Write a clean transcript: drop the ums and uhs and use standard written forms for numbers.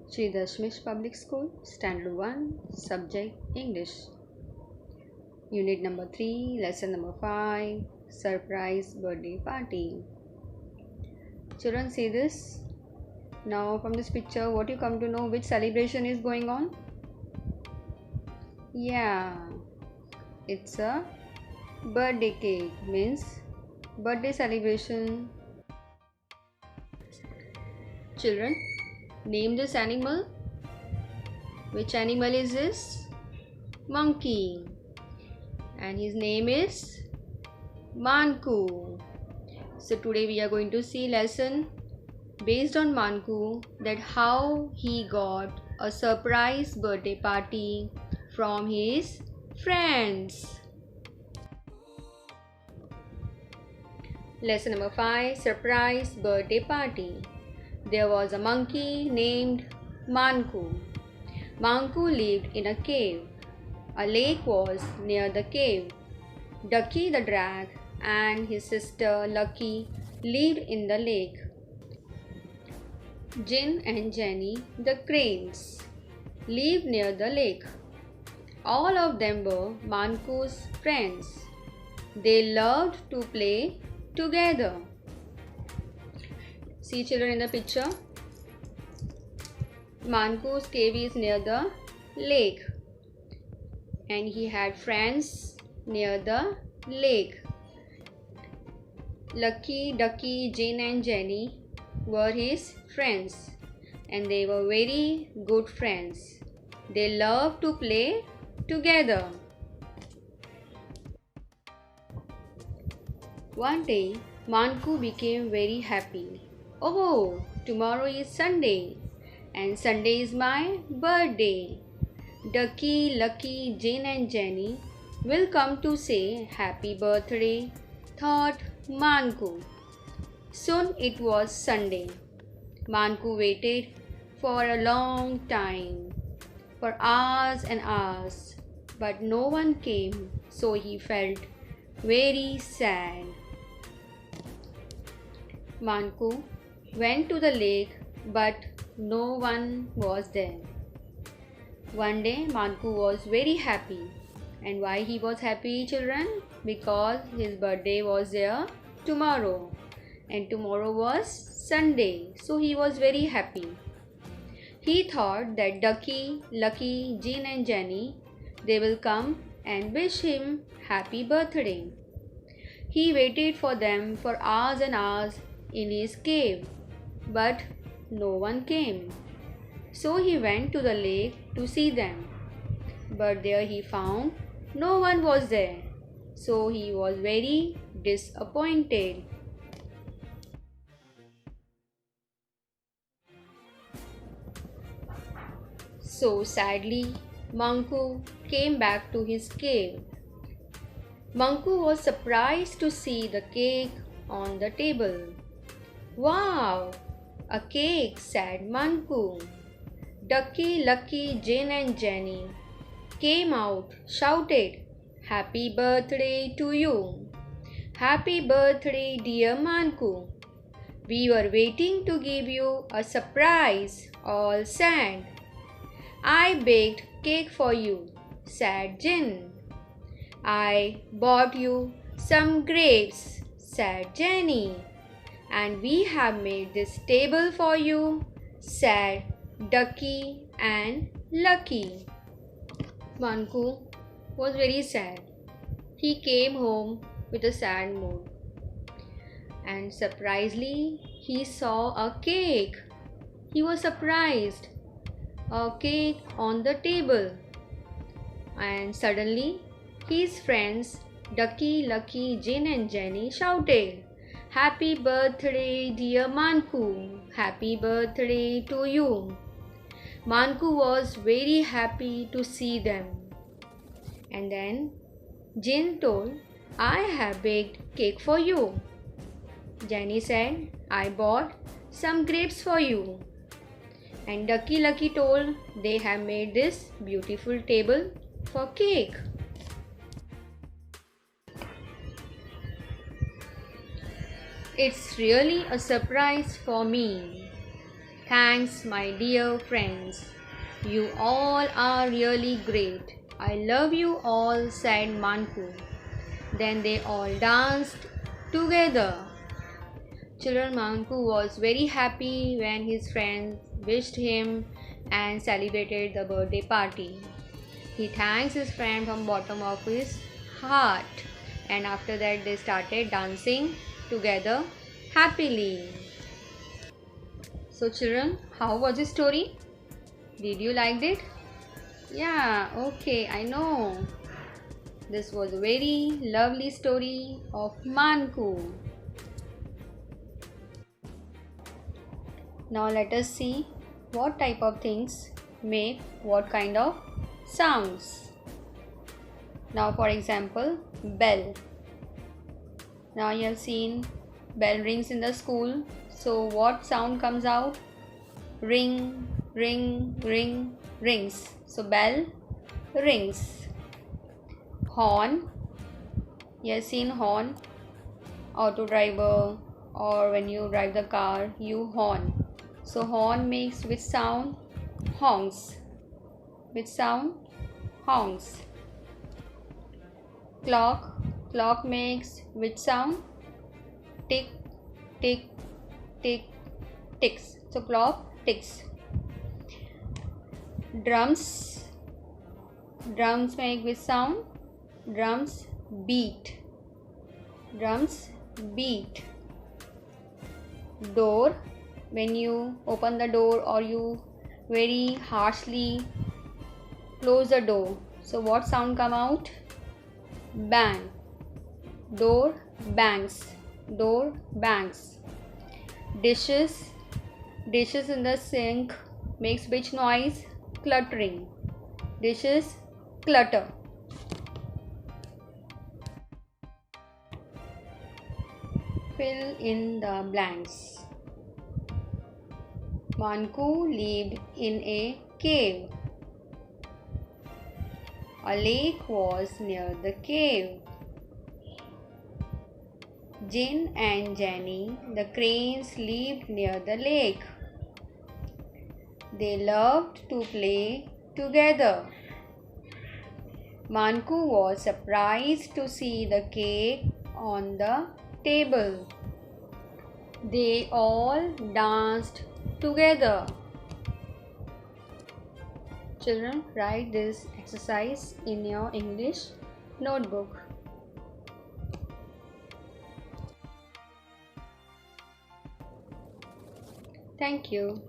Sri Dashmish Public School, Standard 1, Subject English. Unit number 3, Lesson number 5, Surprise Birthday Party. Children, see this. Now from this picture, what you come to know, which celebration is going on? Yeah, it's a birthday cake, means birthday celebration. Children, name this animal. Which animal is this? Monkey. And his name is Manku. So today we are going to see lesson based on Manku, that how he got a surprise birthday party from his friends. Lesson number 5, Surprise Birthday Party. There was a monkey named Manku. Manku lived in a cave. A lake was near the cave. Ducky the Drag and his sister Lucky lived in the lake. Jin and Jenny the cranes lived near the lake. All of them were Manku's friends. They loved to play together. See children in the picture. Manku's cave is near the lake and he had friends near the lake. Lucky, Ducky, Jin and Jenny were his friends and they were very good friends. They loved to play together. One day, Manku became very happy. Oh, tomorrow is Sunday and Sunday is my birthday. Ducky, Lucky, Jane and Jenny will come to say happy birthday, thought Manku. Soon it was Sunday. Manku waited for a long time, for hours and hours, but no one came, so he felt very sad. Manku went to the lake, but no one was there. One day Manku was very happy. And why he was happy, children? Because his birthday was there tomorrow. And tomorrow was Sunday. So he was very happy. He thought that Ducky, Lucky, Jean and Jenny, they will come and wish him happy birthday. He waited for them for hours and hours in his cave. But no one came. So he went to the lake to see them. But there he found no one was there. So he was very disappointed. So sadly, Manku came back to his cave. Manku was surprised to see the cake on the table. Wow! A cake, said Manku. Ducky, Lucky, Jane and Jenny came out, shouted, Happy birthday to you. Happy birthday, dear Manku. We were waiting to give you a surprise, all said. I baked cake for you, said Jin. I bought you some grapes, said Jenny. And we have made this table for you, said Ducky and Lucky. Manku was very sad. He came home with a sad mood. And surprisingly, he saw a cake. He was surprised. A cake on the table. And suddenly, his friends Ducky, Lucky, Jin and Jenny shouted, Happy birthday, dear Manku. Happy birthday to you. Manku was very happy to see them. And then Jin told, I have baked cake for you. Jenny said, I bought some grapes for you. And Ducky Lucky told, they have made this beautiful table for cake. It's really a surprise for me. Thanks, my dear friends. You all are really great. I love you all, said Manku. Then they all danced together. Children Manku was very happy when his friends wished him and celebrated the birthday party. He thanks his friend from bottom of his heart, and after that they started dancing together happily. So children, how was the story? Did you like it? Yeah, okay, I know. This was a very lovely story of Manku. Now let us see what type of things make what kind of sounds. Now for example, bell. Now you have seen bell rings in the school. So what sound comes out? Ring, ring, ring, rings. So bell rings. Horn. You have seen horn. Auto driver or when you drive the car, you horn. So horn makes which sound? Honks. Which sound? Honks. Clock. Clock makes which sound? Tick, tick, tick, ticks. So clock ticks. Drums. Drums make which sound? Drums beat. Drums beat. Door. When you open the door or you very harshly close the door, so what sound come out? Bang. Door bangs. Door bangs. Dishes. Dishes in the sink makes which noise? Cluttering. Dishes clutter. Fill in the blanks. Manku lived in a cave. A lake was near the cave. Jin and Jenny, the cranes, lived near the lake. They loved to play together. Manku was surprised to see the cake on the table. They all danced together. Children, write this exercise in your English notebook. Thank you.